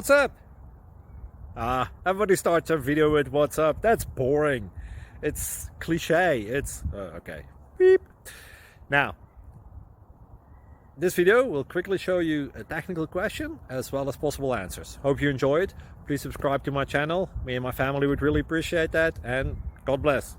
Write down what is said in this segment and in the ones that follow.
What's up? Everybody starts their video with what's up. That's boring. It's cliche. It's okay. Beep. Now, this video will quickly show you a technical question as well as possible answers. Hope you enjoy it. Please subscribe to my channel. Me and my family would really appreciate that, and God bless.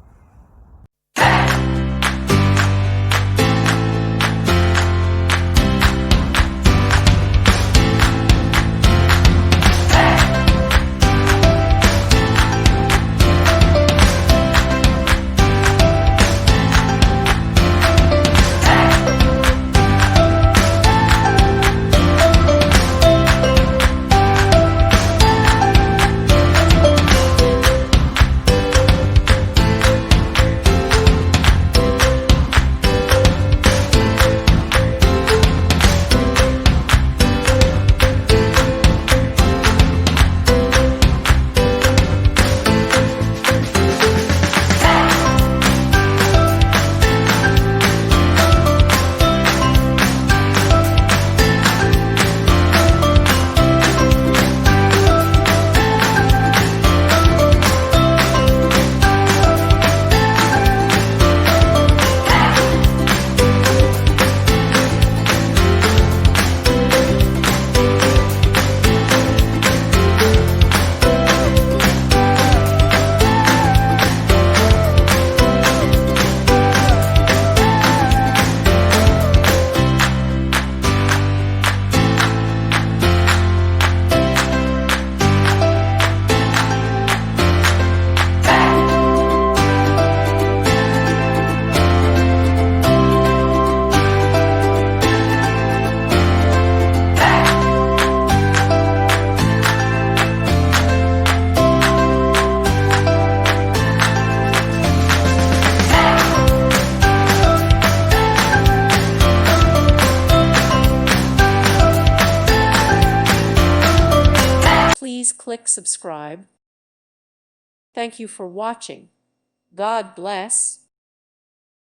Please click subscribe. Thank you for watching. God bless.